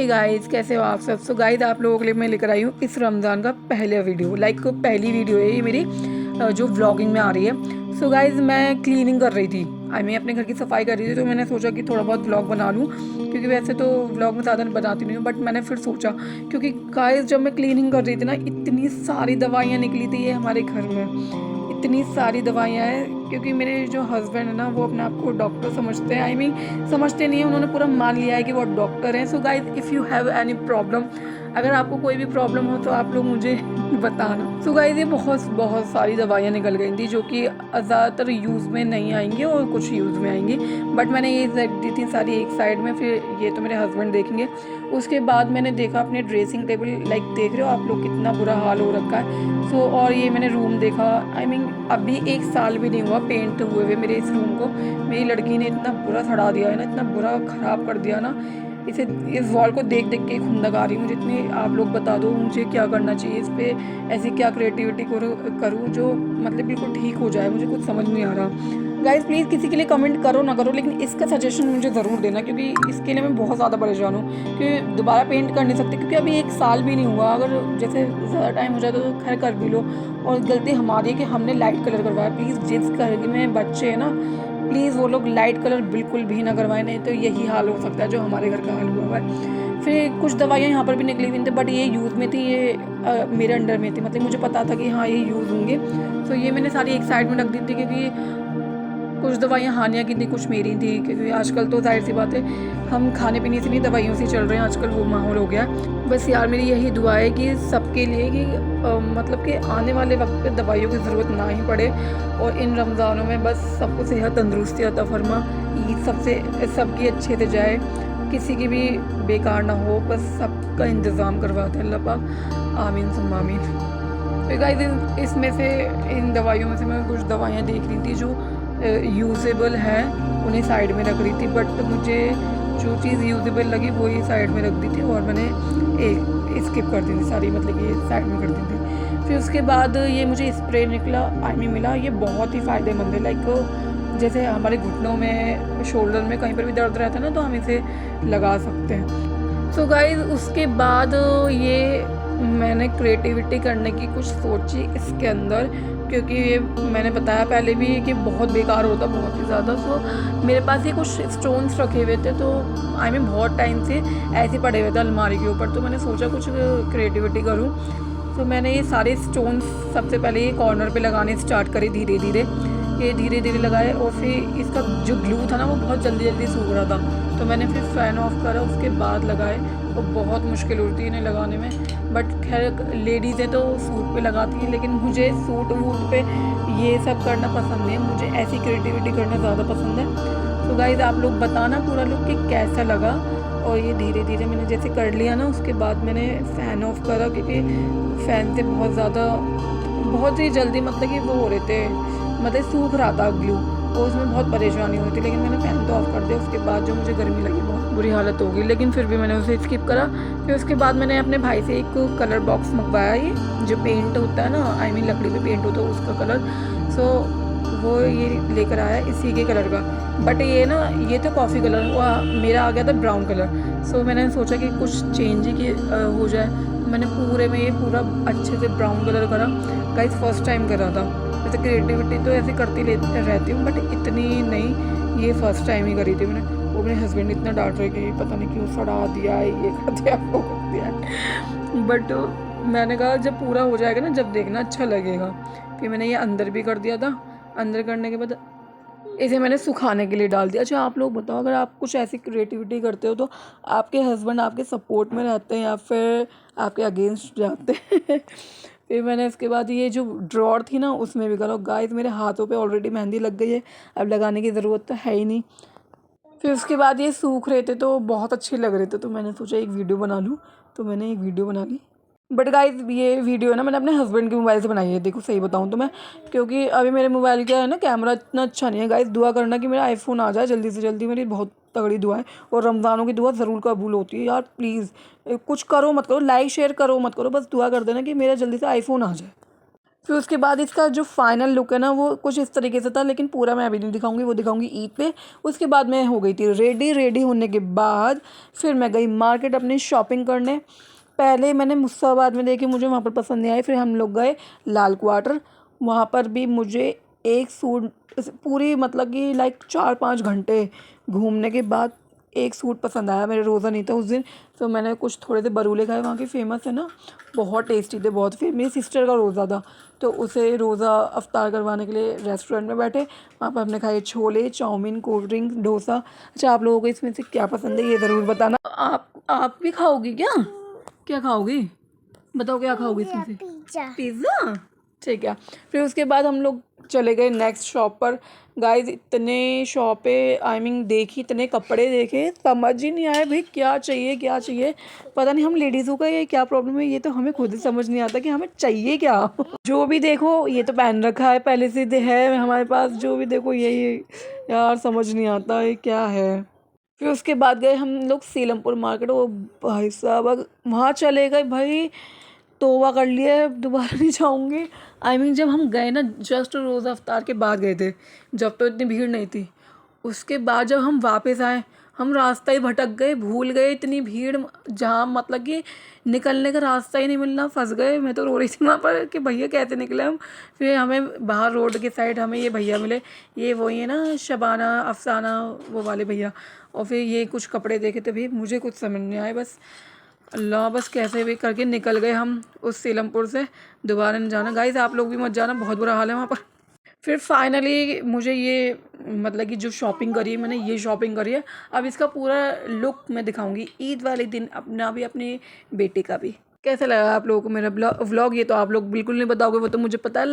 Hey guys, कैसे हो आप सब। सो गाइस, आप लोगों के लिए मैं लेकर आई हूँ इस रमज़ान का पहला वीडियो। पहली वीडियो है ये मेरी जो व्लॉगिंग में आ रही है। सो गाइस, मैं क्लीनिंग कर रही थी, मैं अपने घर की सफाई कर रही थी। तो मैंने सोचा कि थोड़ा बहुत व्लॉग बना लूँ, क्योंकि वैसे तो व्लॉग में ज़्यादा बनाती नहीं हूँ, बट मैंने फिर सोचा, क्योंकि गाइस जब मैं क्लीनिंग कर रही थी ना, इतनी सारी दवाइयाँ निकली थी ये हमारे घर में, इतनी सारी दवाइयाँ हैं। क्योंकि मेरे जो हस्बैंड है ना, वो अपने आप को डॉक्टर समझते हैं। समझते नहीं है, उन्होंने पूरा मान लिया है कि वो डॉक्टर हैं। So guys, if you have any problem, अगर आपको कोई भी प्रॉब्लम हो तो आप लोग मुझे बताना। सो गाइस, ये बहुत बहुत सारी दवाइयाँ निकल गई थी, जो कि ज़्यादातर यूज़ में नहीं आएंगी और कुछ यूज़ में आएंगी। बट मैंने ये रख दी थी सारी एक साइड में, फिर ये तो मेरे हस्बैंड देखेंगे। उसके बाद मैंने देखा अपने ड्रेसिंग टेबल, देख रहे हो आप लोग कितना बुरा हाल हो रखा है। सो और ये मैंने रूम देखा, अभी 1 साल भी नहीं हुआ पेंट हुए मेरे इस रूम को। मेरी लड़की ने इतना बुरा सड़ा दिया है ना, इतना बुरा ख़राब कर दिया ना, इस वॉल को देख देख के खुंदक आ रही है मुझे इतनी। आप लोग बता दो मुझे क्या करना चाहिए इस पर, ऐसी क्या क्रिएटिविटी करूँ जो बिल्कुल ठीक हो जाए, मुझे कुछ समझ नहीं आ रहा। गाइस प्लीज़ किसी के लिए कमेंट करो ना करो, लेकिन इसका सजेशन मुझे ज़रूर देना, क्योंकि इसके लिए मैं बहुत ज़्यादा परेशान हूँ कि दोबारा पेंट कर नहीं सकती, क्योंकि अभी 1 साल भी नहीं हुआ। अगर जैसे ज़्यादा टाइम हो जाए तो खैर कर भी लो, और गलती हमारी है कि हमने लाइट कलर करवाया। प्लीज़ जिस घर में बच्चे हैं ना, प्लीज़ वो लोग लाइट कलर बिल्कुल भी ना करवाएं, नहीं तो यही हाल हो सकता है जो हमारे घर का हाल हुआ है। फिर कुछ दवाइयाँ यहाँ पर भी निकली हुई थी, बट ये यूज़ में थी, ये मेरे अंडर में थी, मुझे पता था कि हाँ ये यूज़ होंगे। तो ये मैंने सारी एक साइड में रख दी थी, क्योंकि कुछ दवाइयाँ हानिया की थी, कुछ मेरी थी। क्योंकि आजकल तो जाहिर सी बात है, हम खाने पीने से नहीं दवाइयों से चल रहे हैं, आजकल वो माहौल हो गया। बस यार मेरी यही दुआ है कि सबके लिए कि कि आने वाले वक्त पे दवाइयों की ज़रूरत ना ही पड़े, और इन रमज़ानों में बस सबको सेहत तंदुरुस्ती अता फरमा, ईद सबकी अच्छे से जाए, किसी की भी बेकार ना हो, बस सबका इंतज़ाम करवाते हैं अल्लाह पाक। आमीन सुम्मा आमीन। तो गाइस, इसमें से इन दवाइयों में से मैं कुछ दवाइयाँ देख रही थी जो यूज़ेबल है, उन्हें साइड में रख रही थी। बट मुझे जो चीज़ यूज़ेबल लगी वो ही साइड में रख दी थी, और मैंने एक स्किप कर दी थी सारी, ये साइड में कर दी थी। फिर उसके बाद ये मुझे स्प्रे मिला। ये बहुत ही फ़ायदेमंद है। जैसे हमारे घुटनों में, शोल्डर में, कहीं पर भी दर्द रहता है ना, तो हम इसे लगा सकते हैं। सो गाइस, उसके बाद ये मैंने क्रिएटिविटी करने की कुछ सोची इसके अंदर, क्योंकि ये मैंने बताया पहले भी कि बहुत बेकार होता, बहुत ही ज़्यादा। सो मेरे पास ये कुछ स्टोन्स रखे हुए थे, तो बहुत टाइम से ऐसे पड़े हुए थे अलमारी के ऊपर, तो मैंने सोचा कुछ क्रिएटिविटी करूँ। तो मैंने ये सारे स्टोन्स सबसे पहले ये कॉर्नर पे लगाने स्टार्ट करे, धीरे धीरे लगाए, और फिर इसका जो ग्लू था ना, वो बहुत जल्दी सूख रहा था, तो मैंने फिर फ़ैन ऑफ करा, उसके बाद लगाए। और बहुत मुश्किल होती है इन्हें लगाने में, बट खैर लेडीज़ें तो सूट पे लगाती हैं, लेकिन मुझे सूट वूट पे ये सब करना पसंद नहीं है, मुझे ऐसी क्रिएटिविटी करना ज़्यादा पसंद है। तो गाइज़, आप लोग बताना पूरा लुक कि कैसा लगा। और ये धीरे धीरे मैंने जैसे कर लिया ना, उसके बाद मैंने फ़ैन ऑफ करा, क्योंकि फ़ैन से बहुत ही जल्दी कि वो हो रहे थे, सूख रहा था ग्लू, और उसमें बहुत परेशानी हुई थी। लेकिन मैंने फ़ैन तो ऑफ कर दिया। उसके बाद जो मुझे गर्मी लगी, बहुत बुरी हालत हो गई, लेकिन फिर भी मैंने उसे स्किप करा। फिर उसके बाद मैंने अपने भाई से एक कलर बॉक्स मंगवाया, ये जो पेंट होता है ना, लकड़ी पे पेंट होता है उसका कलर। सो वो ये लेकर आया इसी के कलर का, बट ये तो कॉफ़ी कलर हुआ, मेरा आ गया था ब्राउन कलर। सो मैंने सोचा कि कुछ चेंज ही हो जाए, मैंने पूरे में ये पूरा अच्छे से ब्राउन कलर करा। गाइस, फर्स्ट टाइम करा था। वैसे क्रिएटिविटी तो ऐसे करती रहती हूँ, बट इतनी नहीं, ये फर्स्ट टाइम ही करी थी मैंने। वो मेरे हस्बैंड इतना डांट रहे कि पता नहीं क्यों सड़ा दिया है, ये कर दिया, वो कर दिया है। बट मैंने कहा जब पूरा हो जाएगा ना, जब देखना अच्छा लगेगा। फिर मैंने ये अंदर भी कर दिया था। अंदर करने के बाद इसे मैंने सुखाने के लिए डाल दिया। अच्छा, आप लोग बताओ, अगर आप कुछ ऐसी क्रिएटिविटी करते हो तो आपके हस्बैंड आपके सपोर्ट में रहते हैं या फिर आपके अगेंस्ट जाते हैं? फिर मैंने इसके बाद ये जो ड्रॉर थी ना, उसमें भी करो। गाइस, मेरे हाथों पे ऑलरेडी मेहंदी लग गई है, अब लगाने की ज़रूरत तो है ही नहीं। फिर उसके बाद ये सूख रहे थे तो बहुत अच्छे लग रहे थे, तो मैंने सोचा एक वीडियो बना लूँ, तो मैंने एक वीडियो बना ली। बट गाइस, ये वीडियो है ना, मैंने अपने हस्बैंड के मोबाइल से बनाई है। देखो, सही बताऊँ तो मैं, क्योंकि अभी मेरे मोबाइल का है ना, कैमरा इतना अच्छा नहीं है। गाइस, दुआ करना कि मेरा आईफोन आ जाए जल्दी से जल्दी, मेरी बहुत तगड़ी दुआ है। और रमज़ानों की दुआ ज़रूर कबूल होती है यार। प्लीज़ कुछ करो मत करो, लाइक शेयर करो मत करो, बस दुआ कर देना कि मेरा जल्दी से आईफोन आ जाए। फिर उसके बाद इसका जो फाइनल लुक है ना वो कुछ इस तरीके से था, लेकिन पूरा मैं अभी नहीं दिखाऊंगी, वो दिखाऊंगी ईद पे। उसके बाद मैं हो गई थी रेडी। रेडी होने के बाद फिर मैं गई मार्केट अपनी शॉपिंग करने। पहले मैंने मुस्ताबाद में देखी, मुझे वहाँ पर पसंद नहीं आई। फिर हम लोग गए लाल क्वार्टर, वहाँ पर भी मुझे एक सूट पूरी मतलब कि लाइक 4-5 घंटे घूमने के बाद एक सूट पसंद आया। मेरे रोज़ा नहीं था उस दिन, तो मैंने कुछ थोड़े से बरूले खाए, वहाँ के फेमस है ना, बहुत टेस्टी थे बहुत। फिर मेरी सिस्टर का रोज़ा था, तो उसे रोज़ा अफ्तार करवाने के लिए रेस्टोरेंट में बैठे। वहाँ पर हमने खाए chole, chow mein, cold drink, dosa. अच्छा, आप लोगों को इसमें से क्या पसंद है ये ज़रूर बताना। आप भी खाओगी क्या? क्या खाओगी बताओ, क्या खाओगी इसमें से? पिज़्ज़ा। ठीक है। फिर उसके बाद हम लोग चले गए नेक्स्ट शॉप पर। गाइस इतने शॉपे आई मीन देखी, इतने कपड़े देखे, समझ ही नहीं आया भाई क्या चाहिए क्या चाहिए। पता नहीं हम लेडीज़ों का ये क्या प्रॉब्लम है, ये तो हमें खुद ही समझ नहीं आता कि हमें चाहिए क्या। जो भी देखो ये तो पहन रखा है पहले से है हमारे पास, जो भी देखो यही। यार समझ नहीं आता ये क्या है। फिर उसके बाद गए हम लोग सीलमपुर मार्केट। वो भाई साहब वहाँ चले गए भाई, तौबा कर लिया है, दोबारा नहीं जाऊँगी। आई मीन जब हम गए ना जस्ट रोज़ा अफ्तार के बाद गए थे, जब तो इतनी भीड़ नहीं थी। उसके बाद जब हम वापस आए, हम रास्ता ही भटक गए, भूल गए, इतनी भीड़ जाम मतलब कि निकलने का रास्ता ही नहीं मिलना, फंस गए। मैं तो रो रही थी वहाँ पर कि भैया कैसे निकले हम। फिर हमें बाहर रोड के साइड हमें ये भैया मिले, ये वही है ना शबाना अफसाना वो वाले भैया। और फिर ये कुछ कपड़े देखे थे भी, मुझे कुछ समझ नहीं आए। बस अल्लाह, बस कैसे भी करके निकल गए हम उस सीलमपुर से। दोबारा नहीं जाना गाइस, आप लोग भी मत जाना, बहुत बुरा हाल है वहाँ पर। फिर फाइनली मुझे ये मतलब कि जो शॉपिंग करी है मैंने, ये शॉपिंग करी है। अब इसका पूरा लुक मैं दिखाऊंगी ईद वाले दिन, अपना भी अपने बेटे का भी। कैसा लगा आप लोगों को मेरा व्लॉग? ये तो आप लोग बिल्कुल नहीं बताओगे, वो तो मुझे पता है।